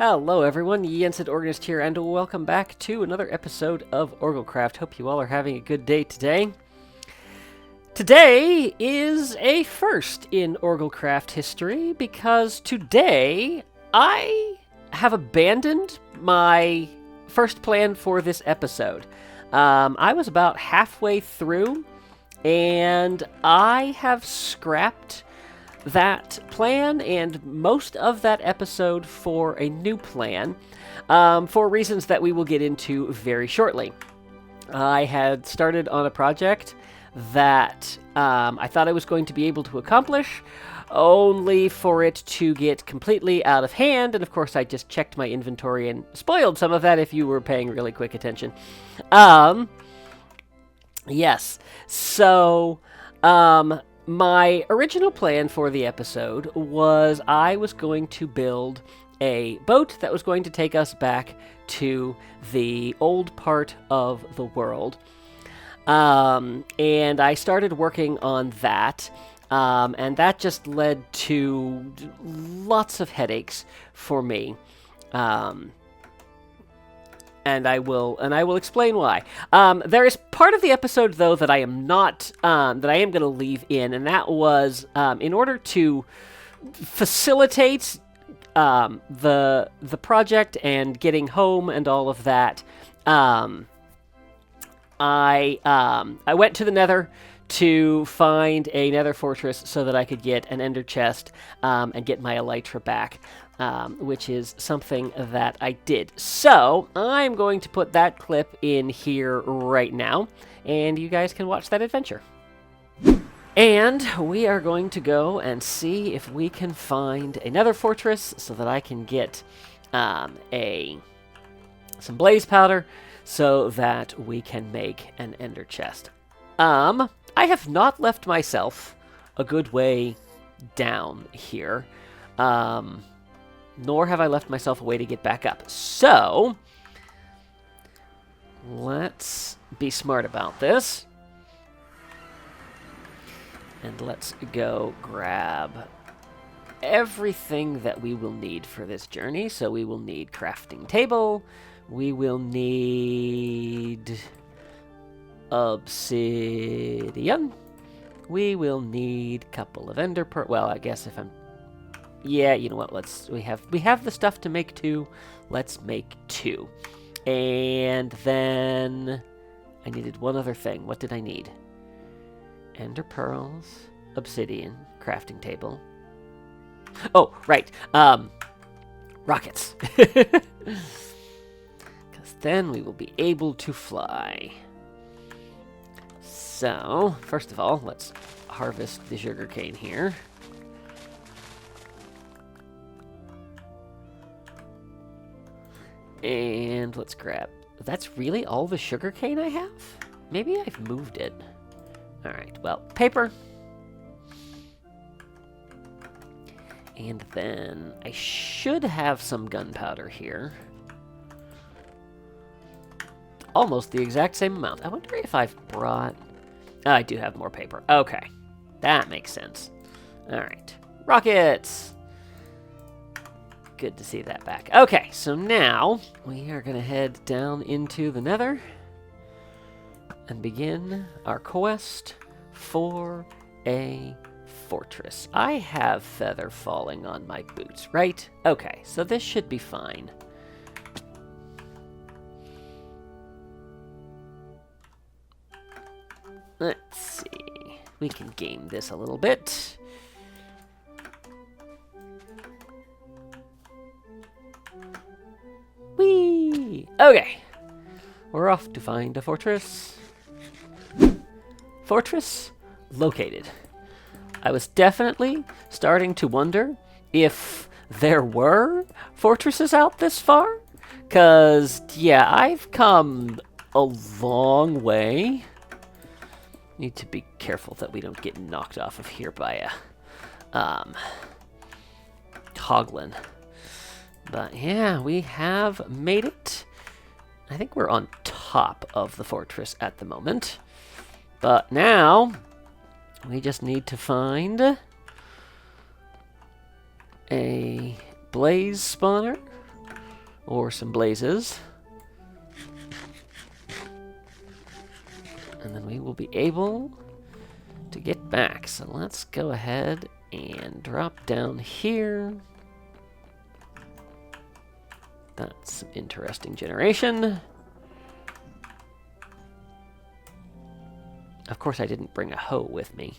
Hello everyone, Yensid Organist here, and welcome back to another episode of OrgelCraft. Hope you all are having a good day today. Today is a first in OrgelCraft history, because today I have abandoned my first plan for this episode. I was about halfway through, and I have scrapped that plan and most of that episode for a new plan, for reasons that we will get into very shortly. I had started on a project that I thought I was going to be able to accomplish, only for it to get completely out of hand, and of course I just checked my inventory and spoiled some of that if you were paying really quick attention. Yes, so, my original plan for the episode was I was going to build a boat that was going to take us back to the old part of the world. And I started working on that, and that just led to lots of headaches for me. And I will explain why. There is part of the episode, though, that I am not, that I am going to leave in, and that was, in order to facilitate the project and getting home and all of that. I went to the Nether to find a Nether fortress so that I could get an Ender chest and get my Elytra back. Which is something that I did. So, I'm going to put that clip in here right now, and you guys can watch that adventure. And we are going to go and see if we can find another fortress so that I can get some blaze powder so that we can make an Ender chest. I have not left myself a good way down here. Nor have I left myself a way to get back up. So, let's be smart about this. And let's go grab everything that we will need for this journey. So we will need crafting table. We will need obsidian. We will need a couple of ender pearls. Well, I guess if I'm... Yeah, you know what, we have the stuff to make two. Let's make two. And then I needed one other thing. What did I need? Ender pearls, obsidian, crafting table. Oh, right. Rockets. Because then we will be able to fly. So, first of all, let's harvest the sugarcane here. And let's grab... That's really all the sugarcane I have? Maybe I've moved it. Alright, well, paper. And then I should have some gunpowder here. Almost the exact same amount. I wonder if I've brought... Oh, I do have more paper. Okay, that makes sense. Alright, rockets! Good to see that back. Okay, so now we are going to head down into the Nether and begin our quest for a fortress. I have feather falling on my boots, right? Okay, so this should be fine. Let's see. We can game this a little bit. Whee! Okay. We're off to find a fortress. Fortress located. I was definitely starting to wonder if there were fortresses out this far. 'Cause, yeah, I've come a long way. Need to be careful that we don't get knocked off of here by a hoglin. But yeah, we have made it. I think we're on top of the fortress at the moment. But now, we just need to find a blaze spawner or some blazes. And then we will be able to get back. So let's go ahead and drop down here. That's some interesting generation. Of course, I didn't bring a hoe with me.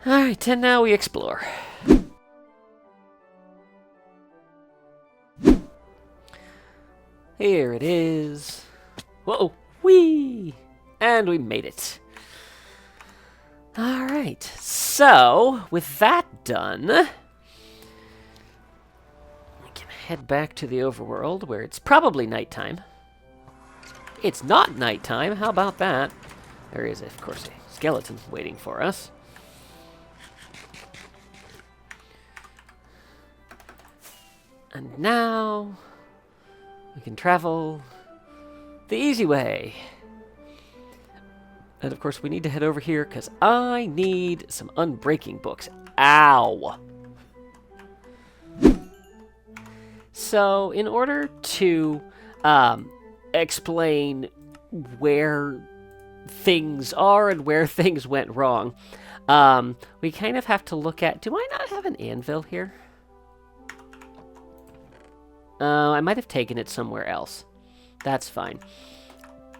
Alright, and now we explore. Here it is. Whoa, whee! And we made it. Alright, so with that done, we can head back to the overworld where it's probably nighttime. It's not nighttime, how about that? There is, of course, a skeleton waiting for us. And now we can travel the easy way. And of course we need to head over here because I need some unbreaking books. Ow! So in order to explain where things are and where things went wrong, we kind of have to look at... Do I not have an anvil here? I might have taken it somewhere else. That's fine.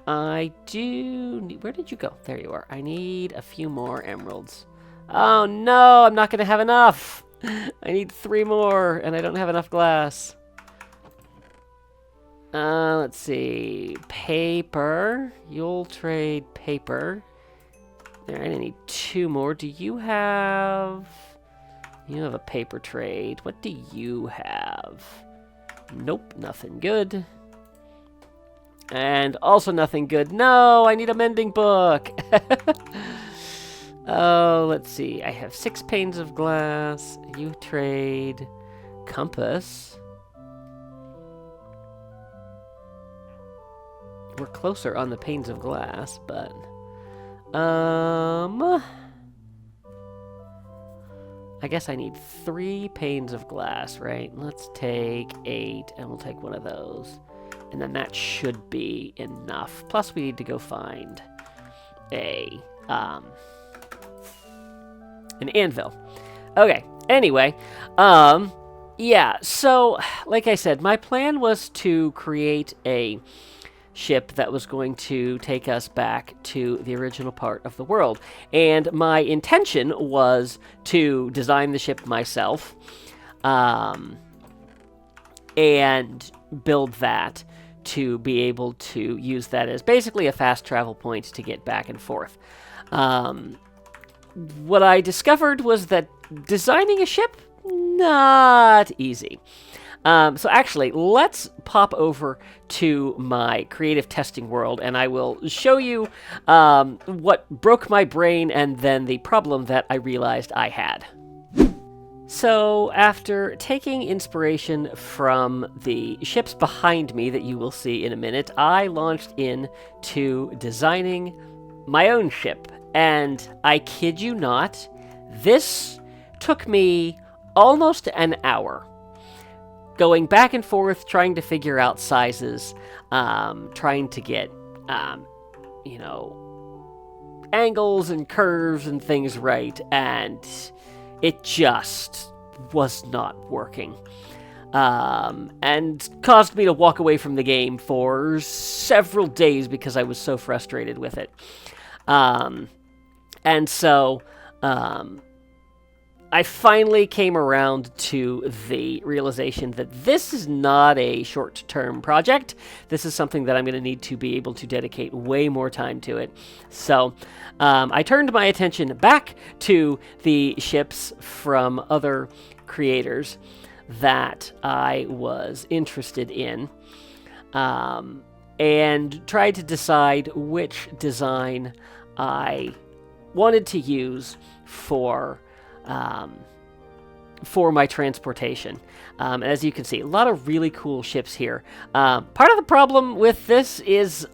I do need... Where did you go? There you are. I need a few more emeralds. Oh no, I'm not going to have enough. I need 3 more, and I don't have enough glass. Let's see. Paper. You'll trade paper. There, I need 2 more. Do you have... You have a paper trade. What do you have? Nope, nothing good. And also nothing good. No, I need a mending book. Oh, let's see. I have 6 panes of glass. You trade compass. We're closer on the panes of glass, but... I guess I need 3 panes of glass, right? Let's take 8, and we'll take one of those. And then that should be enough. Plus, we need to go find an anvil. Okay, anyway, yeah, so, like I said, my plan was to create a ship that was going to take us back to the original part of the world. And my intention was to design the ship myself, and build that to be able to use that as basically a fast travel point to get back and forth. What I discovered was that designing a ship, not easy. So actually, let's pop over to my creative testing world, and I will show you what broke my brain and then the problem that I realized I had. So after taking inspiration from the ships behind me that you will see in a minute, I launched into designing my own ship. And I kid you not, this took me almost an hour. Going back and forth, trying to figure out sizes, trying to get, you know, angles and curves and things right, and it just was not working. And caused me to walk away from the game for several days because I was so frustrated with it. And so, I finally came around to the realization that this is not a short-term project. This is something that I'm going to need to be able to dedicate way more time to it. So I turned my attention back to the ships from other creators that I was interested in, and tried to decide which design I wanted to use for my transportation. As you can see, a lot of really cool ships here. Part of the problem with this is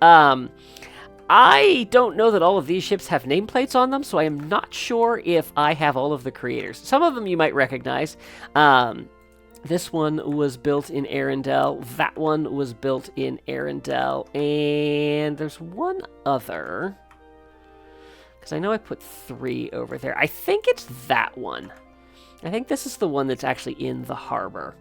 I don't know that all of these ships have nameplates on them, so I am not sure if I have all of the creators. Some of them you might recognize. This one was built in Arendelle. That one was built in Arendelle. And there's one other, because I know I put 3 over there. I think it's that one. I think this is the one that's actually in the harbor.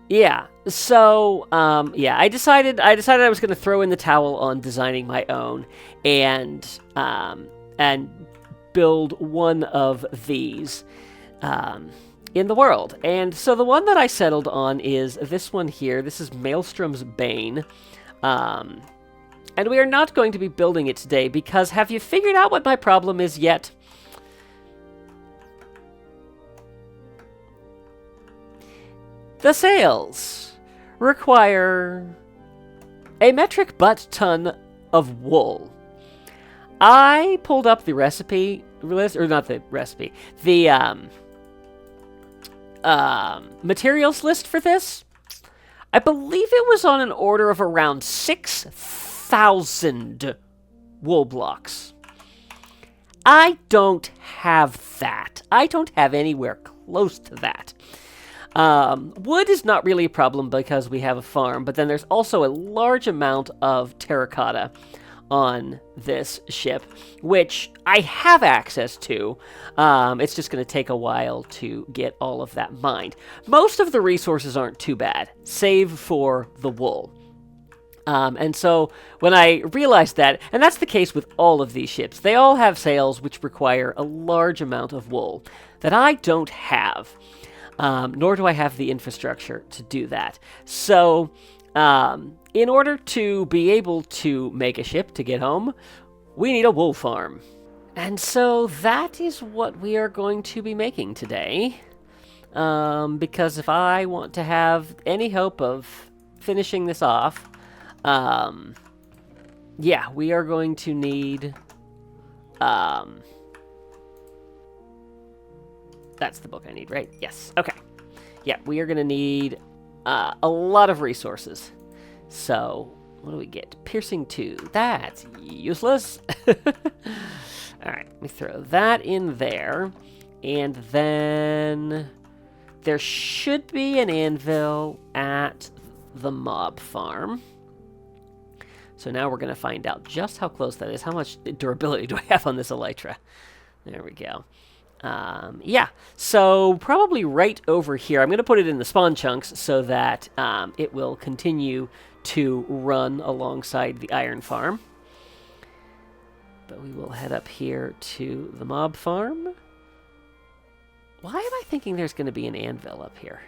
Yeah. So, yeah, I decided I was going to throw in the towel on designing my own and build one of these in the world. And so the one that I settled on is this one here. This is Maelstrom's Bane. And we are not going to be building it today because have you figured out what my problem is yet? The sails require a metric butt ton of wool. I pulled up the recipe list, or not the recipe, the materials list for this. I believe it was on an order of around 6,000 wool blocks. I don't have that. I don't have anywhere close to that. Wood is not really a problem because we have a farm, but then there's also a large amount of terracotta on this ship, which I have access to. It's just going to take a while to get all of that mined. Most of the resources aren't too bad, save for the wool. And so when I realized that, and that's the case with all of these ships, they all have sails which require a large amount of wool that I don't have. Nor do I have the infrastructure to do that. So, in order to be able to make a ship to get home, we need a wool farm. And so that is what we are going to be making today. Because if I want to have any hope of finishing this off, yeah, we are going to need... That's the book I need, right? Yes. Okay. Yeah, we are going to need a lot of resources. So, what do we get? Piercing 2. That's useless. All right, let me throw that in there. And then there should be an anvil at the mob farm. So now we're going to find out just how close that is. How much durability do I have on this elytra? There we go. Yeah, so probably right over here. I'm going to put it in the spawn chunks so that it will continue to run alongside the iron farm. But we will head up here to the mob farm. Why am I thinking there's going to be an anvil up here?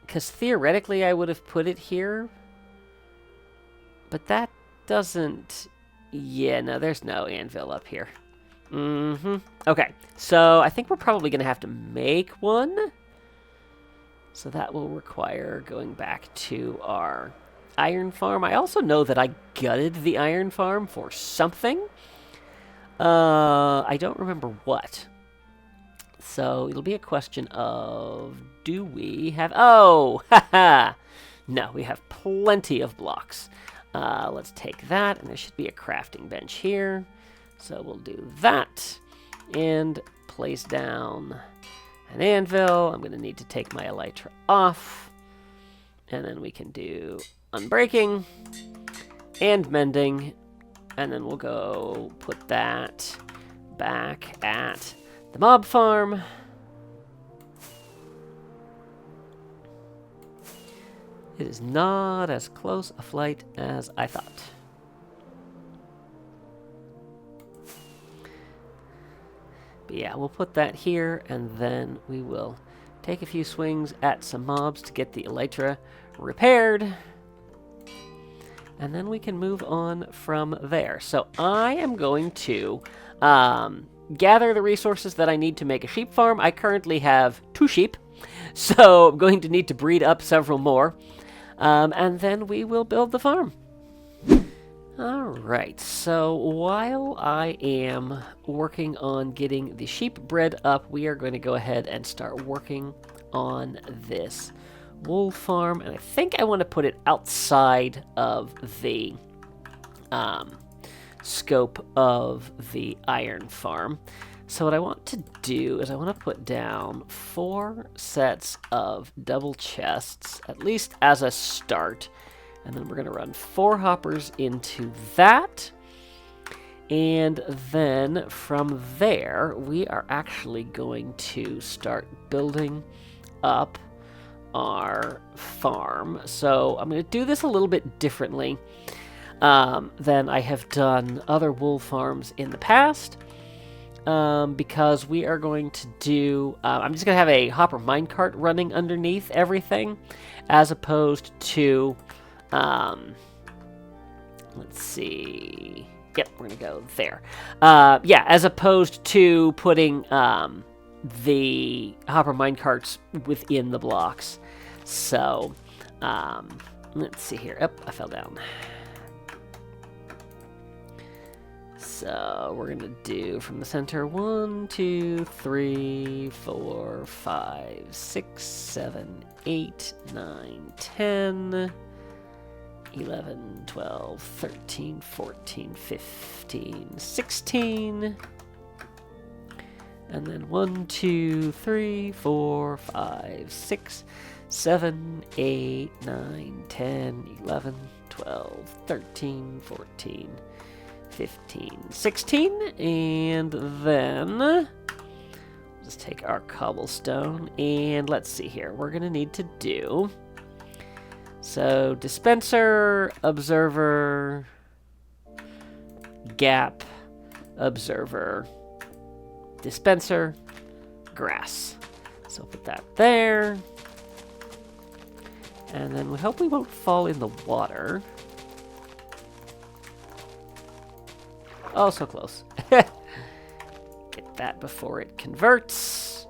Because theoretically I would have put it here. But that doesn't... Yeah, no, there's no anvil up here. Okay, so I think we're probably going to have to make one. So that will require going back to our iron farm. I also know that I gutted the iron farm for something. I don't remember what. So it'll be a question of, do we have... Oh, haha! No, we have plenty of blocks. Let's take that, and there should be a crafting bench here. So we'll do that, and place down an anvil. I'm going to need to take my elytra off, and then we can do unbreaking and mending, and then we'll go put that back at the mob farm. It is not as close a flight as I thought. But yeah, we'll put that here, and then we will take a few swings at some mobs to get the elytra repaired. And then we can move on from there. So I am going to gather the resources that I need to make a sheep farm. I currently have 2 sheep, so I'm going to need to breed up several more. And then we will build the farm. Alright, so while I am working on getting the sheep bred up, we are going to go ahead and start working on this wool farm, and I think I want to put it outside of the scope of the iron farm. So what I want to do is I want to put down 4 sets of double chests, at least as a start. And then we're going to run 4 hoppers into that. And then from there, we are actually going to start building up our farm. So I'm going to do this a little bit differently than I have done other wool farms in the past. Because we are going to do... I'm just going to have a hopper minecart running underneath everything, as opposed to... let's see... Yep, we're going to go there. Yeah, as opposed to putting the hopper minecarts within the blocks. So, let's see here. Oh, I fell down. So we're going to do from the center 1, 2, 3, 4, 5, 6, 7, 8, 9, 10, 11, 12, 13, 14, 15, 16. And then 1, 2, 3, 4, 5, 6, 7, 8, 9, 10, 11, 12, 13, 14, 15, 16, and then just take our cobblestone, and let's see here. We're going to need to do, so dispenser, observer, gap, observer, dispenser, grass. So put that there, and then we hope we won't fall in the water. Oh, so close. Get that before it converts.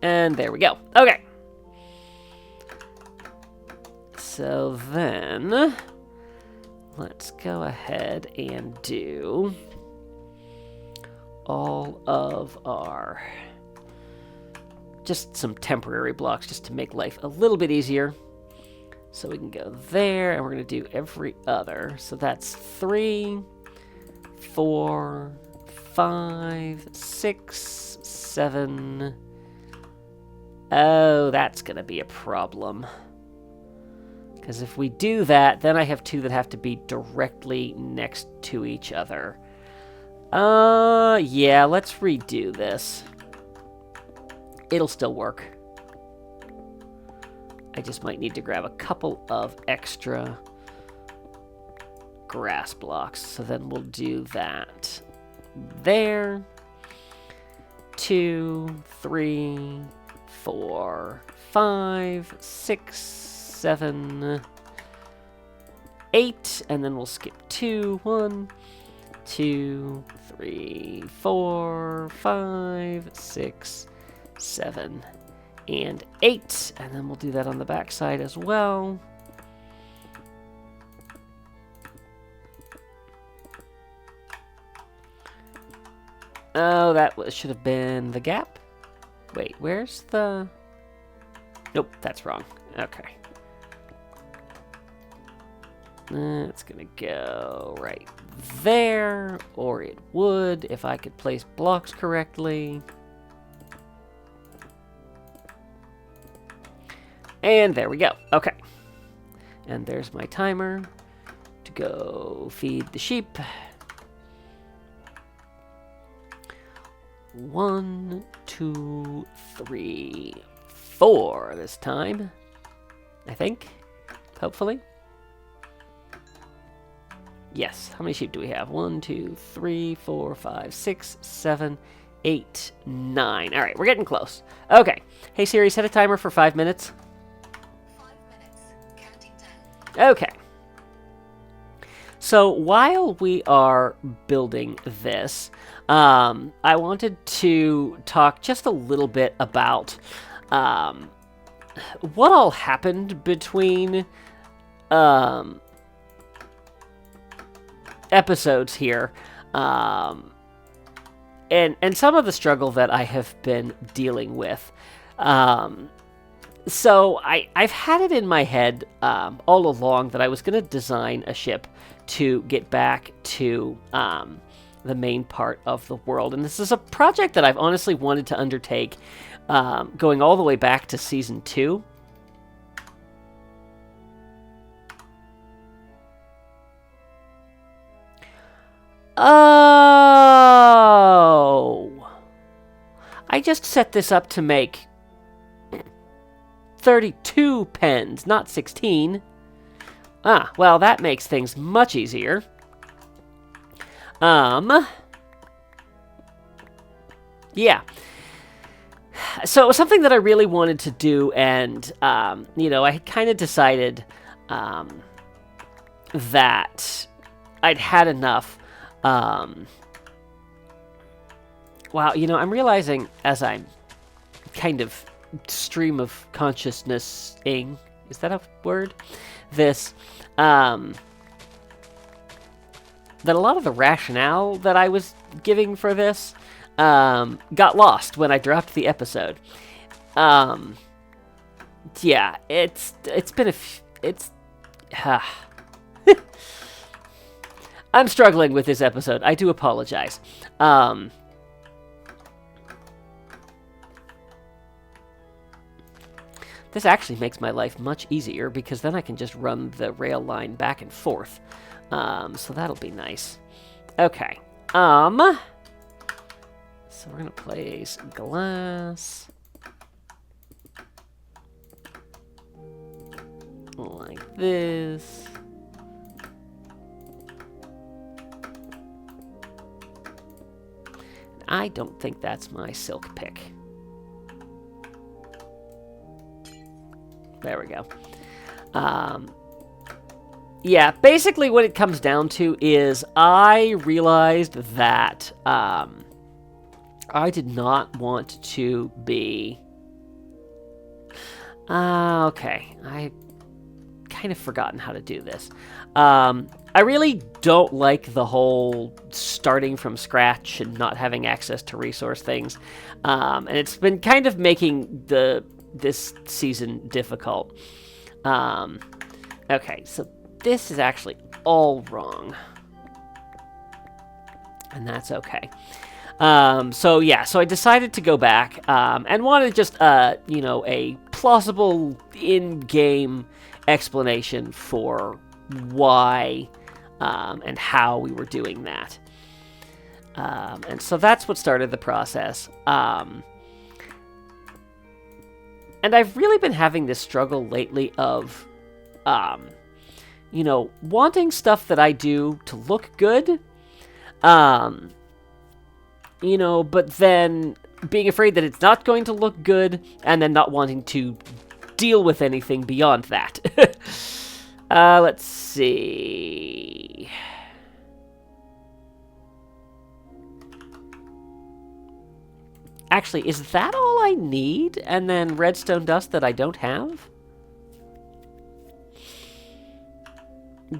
And there we go. Okay. So then, let's go ahead and do all of our... just some temporary blocks just to make life a little bit easier. So we can go there, and we're going to do every other. So that's 3, 4, 5, 6, 7. Oh, that's going to be a problem. Because if we do that, then I have 2 that have to be directly next to each other. Yeah, let's redo this. It'll still work. I just might need to grab a couple of extra grass blocks. So then we'll do that there. 2, 3, 4, 5, 6, 7, 8. And then we'll skip 2. 1, 2, 3, 4, 5, 6, 7, and 8, and then we'll do that on the back side as well. Oh, that should have been the gap. Wait, where's the... Nope, that's wrong. Okay. It's gonna go right there, or it would if I could place blocks correctly. And there we go. Okay. And there's my timer to go feed the sheep. 1, 2, 3, 4 this time. I think. Hopefully. Yes. How many sheep do we have? 1, 2, 3, 4, 5, 6, 7, 8, 9. All right, we're getting close. Okay. Hey Siri, set a timer for 5 minutes. Okay. So while we are building this, I wanted to talk just a little bit about what all happened between episodes here. and some of the struggle that I have been dealing with. So I've had it in my head all along that I was going to design a ship to get back to the main part of the world. And this is a project that I've honestly wanted to undertake going all the way back to Season 2. Oh! I just set this up to make 32 pens, not 16. Ah, well, that makes things much easier. Yeah. So it was something that I really wanted to do, and, you know, I had kind of decided that I'd had enough. Wow, you know, I'm realizing as I'm kind of stream of consciousness-ing, is that a word? This, that a lot of the rationale that I was giving for this got lost when I dropped the episode. Yeah, it's been I'm struggling with this episode. I do apologize. This actually makes my life much easier because then I can just run the rail line back and forth. So that'll be nice. Okay. So we're gonna place glass like this. I don't think that's my silk pick. There we go. Yeah, basically what it comes down to is I realized that I did not want to be... okay, I kind of forgotten how to do this. I really don't like the whole starting from scratch and not having access to resource things. And it's been kind of making this season difficult. Okay, so this is actually all wrong. And that's okay. So yeah, so I decided to go back and wanted just, you know, a plausible in-game explanation for why and how we were doing that. And so that's what started the process. And I've really been having this struggle lately of, you know, wanting stuff that I do to look good, you know, but then being afraid that it's not going to look good, and then not wanting to deal with anything beyond that. Let's see. Actually, is that all I need? And then redstone dust that I don't have?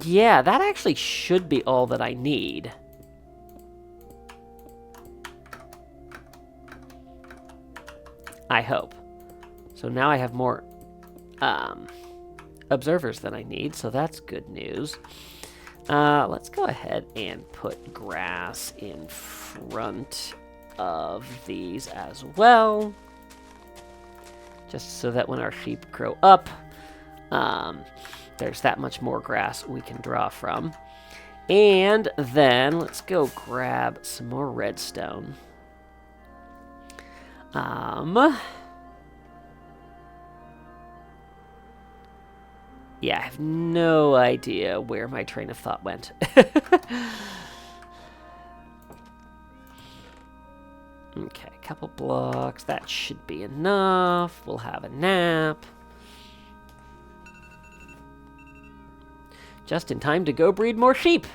Yeah, that actually should be all that I need. I hope. So now I have more observers than I need, so that's good news. Let's go ahead and put grass in front of these as well, just so that when our sheep grow up, there's that much more grass we can draw from. And then let's go grab some more redstone. Yeah, I have no idea where my train of thought went. Okay, a couple blocks. That should be enough. We'll have a nap. Just in time to go breed more sheep.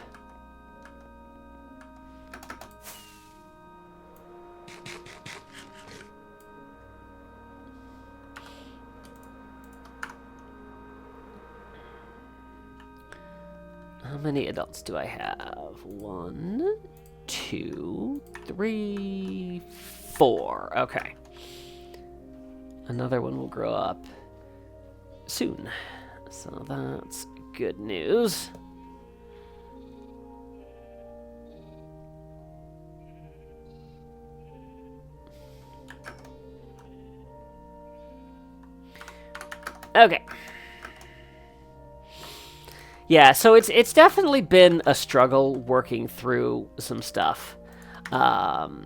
How many adults do I have? 1, 2, 3, 4. Okay. Another one will grow up soon. So that's good news. Okay. Yeah, so it's definitely been a struggle working through some stuff. Not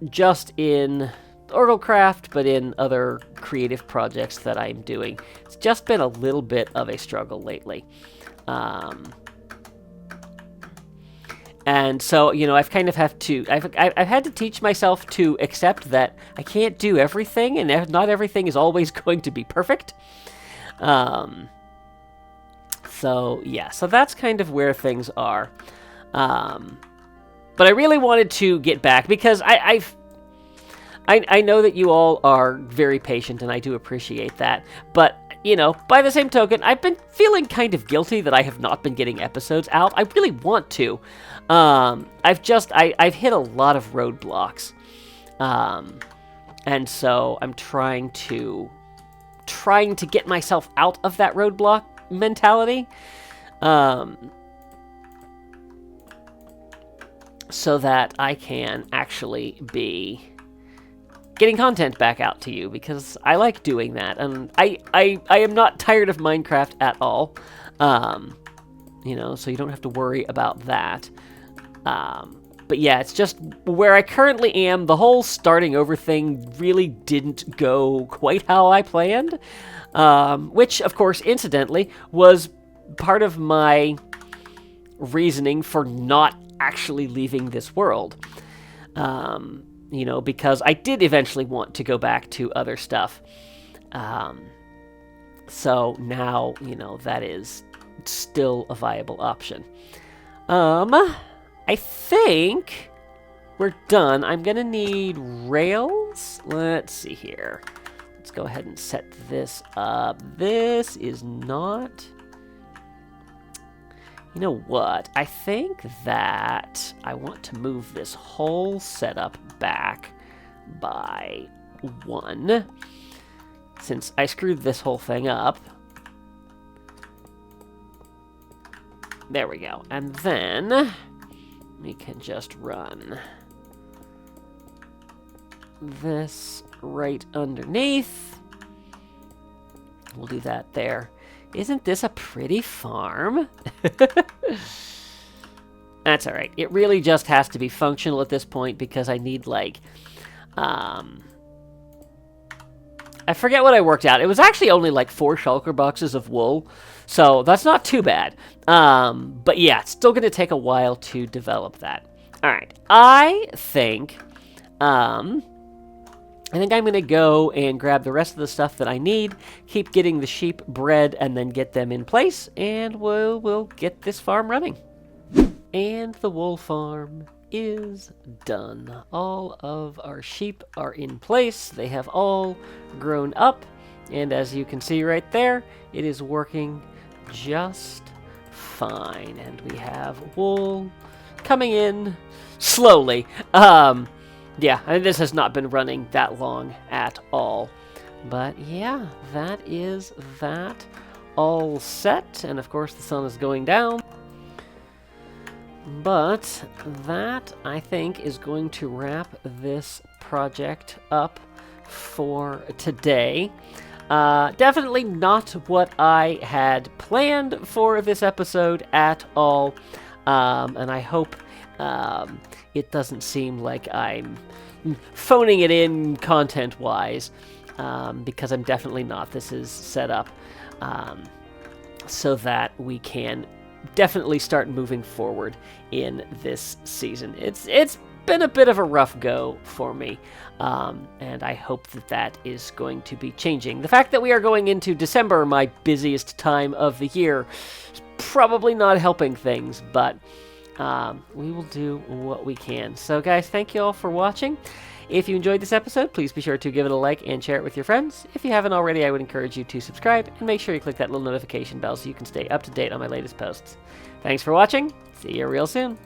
just in OrgelCraft, but in other creative projects that I'm doing. It's just been a little bit of a struggle lately. And so, you know, I've kind of have to, I've had to teach myself to accept that I can't do everything, and not everything is always going to be perfect. So, yeah, so that's kind of where things are. But I really wanted to get back, because I know that you all are very patient, and I do appreciate that. But, you know, by the same token, I've been feeling kind of guilty that I have not been getting episodes out. I really want to. I've hit a lot of roadblocks. And so I'm trying to get myself out of that roadblock mentality. So that I can actually be getting content back out to you, because I like doing that, and I am not tired of Minecraft at all. You know, so you don't have to worry about that. But yeah, it's just where I currently am. The whole starting over thing really didn't go quite how I planned, which, of course, incidentally, was part of my reasoning for not actually leaving this world. You know, because I did eventually want to go back to other stuff. So now, you know, that is still a viable option. I think we're done. I'm gonna need rails. Let's see here. Let's go ahead and set this up. This is not... You know what? I think that I want to move this whole setup back by 1, since I screwed this whole thing up. There we go. And then we can just run this right underneath. We'll do that there. Isn't this a pretty farm? That's all right. It really just has to be functional at this point, because I need, like, I forget what I worked out. It was actually only like 4 shulker boxes of wool, so that's not too bad. But yeah, it's still going to take a while to develop that. All right. I think I'm going to go and grab the rest of the stuff that I need, keep getting the sheep bred, and then get them in place, and we'll get this farm running. And the wool farm is done. All of our sheep are in place. They have all grown up, and as you can see right there, it is working just fine. And we have wool coming in slowly. Yeah, this has not been running that long at all. But yeah, that is that all set. And of course the sun is going down. But that, I think, is going to wrap this project up for today. Definitely not what I had planned for this episode at all. And I hope it doesn't seem like I'm phoning it in content-wise, because I'm definitely not. This is set up so that we can definitely start moving forward in this season. It's been a bit of a rough go for me, and I hope that is going to be changing. The fact that we are going into December, my busiest time of the year, is probably not helping things, but we will do what we can. So guys, thank you all for watching. If you enjoyed this episode, please be sure to give it a like and share it with your friends. If you haven't already, I would encourage you to subscribe, and make sure you click that little notification bell so you can stay up to date on my latest posts. Thanks for watching. See you real soon.